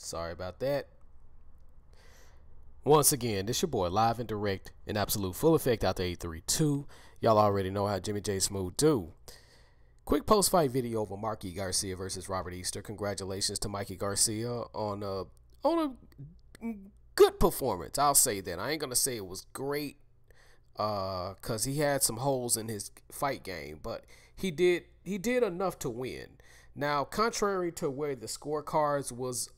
Sorry about that. Once again, this your boy live and direct in absolute full effect out the 832. Y'all already know how Jimmy J Smooth do. Quick post-fight video over Mikey Garcia versus Robert Easter. Congratulations to Mikey Garcia on a good performance. I'll say that. I ain't gonna say it was great because he had some holes in his fight game, but he did enough to win. Now, contrary to where the scorecards was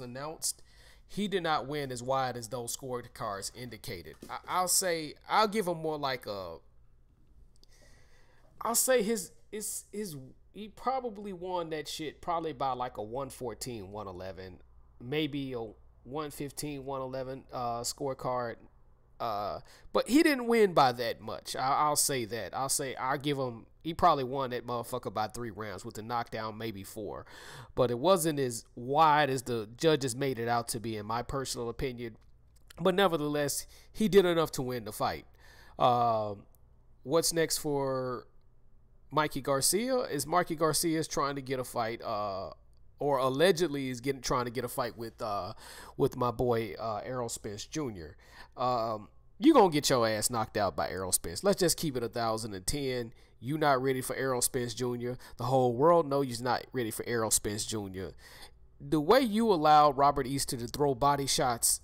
announced, he did not win as wide as those scorecards indicated. I'll give him more like a. I'll say he probably won that shit probably by like a 114, 111, maybe a 115, 111 scorecard. But he didn't win by that much. I'll say that. I'll give him. He probably won that motherfucker by 3 rounds with the knockdown, maybe 4. But it wasn't as wide as the judges made it out to be, in my personal opinion. But nevertheless, he did enough to win the fight. What's next for Mikey Garcia? Is Mikey Garcia is trying to get a fight, or allegedly is trying to get a fight with my boy Errol Spence Jr. You gonna get your ass knocked out by Errol Spence. Let's just keep it 1,010. You not ready for Errol Spence Jr. The whole world knows you're not ready for Errol Spence Jr. The way you allowed Robert Easter to throw body shots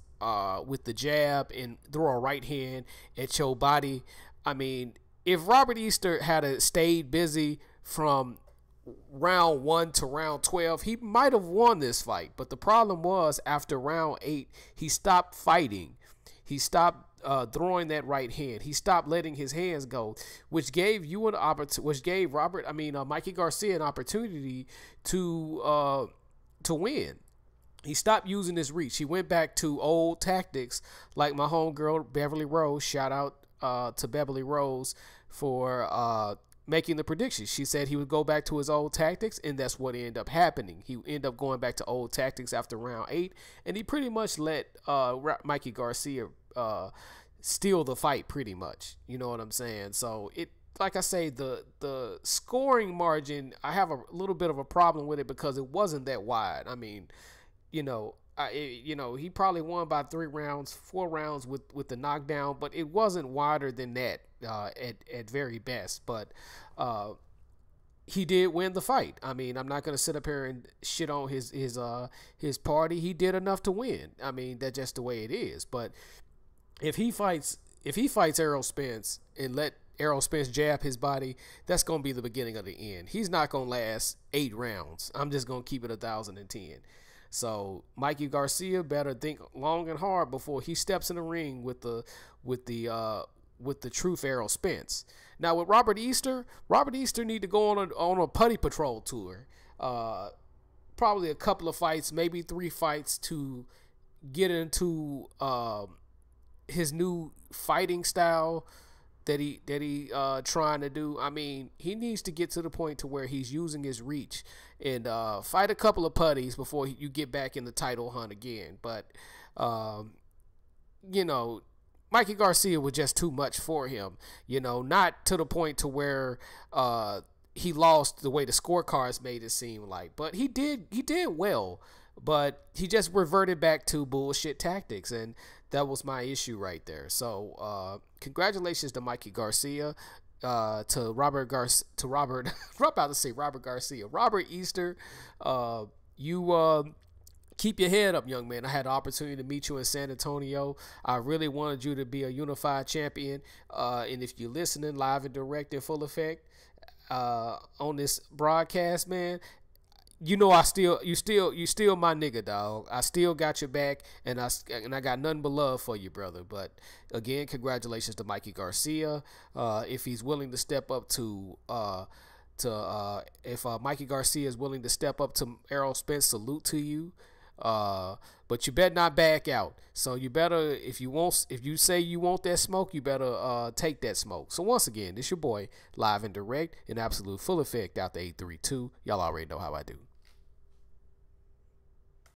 with the jab and throw a right hand at your body, I mean, if Robert Easter had stayed busy from round 1 to round 12, he might have won this fight. But the problem was, after round 8, he stopped fighting. He stopped throwing that right hand. He stopped letting his hands go, which gave Mikey Garcia an opportunity to win. He stopped using his reach. He went back to old tactics, like my homegirl Beverly Rose. Shout out to Beverly Rose for making the prediction. She said he would go back to his old tactics, and that's what ended up happening. He ended up going back to old tactics after round 8, and he pretty much let Mikey Garcia steal the fight, pretty much. You know what I'm saying? So like I say, the scoring margin, I have a little bit of a problem with it because it wasn't that wide. I mean, he probably won by 3 rounds, 4 rounds with the knockdown, but it wasn't wider than that at very best. But he did win the fight. I mean, I'm not gonna sit up here and shit on his party. He did enough to win. I mean, that's just the way it is. But if he fights Errol Spence and let Errol Spence jab his body, that's gonna be the beginning of the end. He's not gonna last 8 rounds. I'm just gonna keep it 1,010. So Mikey Garcia better think long and hard before he steps in the ring with the truth Errol Spence. Now with Robert Easter need to go on a putty patrol tour. Probably a couple of fights, maybe 3 fights to get into his new fighting style that he trying to do. I mean, he needs to get to the point to where he's using his reach and fight a couple of putties before you get back in the title hunt again. But Mikey Garcia was just too much for him. Not to the point to where he lost the way the scorecards made it seem like, but he did well. But he just reverted back to bullshit tactics, and that was my issue right there. So congratulations to Mikey Garcia, to Robert Easter. You keep your head up, young man. I had the opportunity to meet you in San Antonio. I really wanted you to be a unified champion. And if you're listening live and direct in full effect on this broadcast, man, you still my nigga, dog. I still got your back, and I got nothing but love for you, brother. But again, congratulations to Mikey Garcia. If he's willing to step up if Mikey Garcia is willing to step up to Errol Spence, salute to you. But you better not back out. So you better, if you say you want that smoke, you better take that smoke. So once again, this your boy live and direct in absolute full effect out the 832. Y'all already know how I do.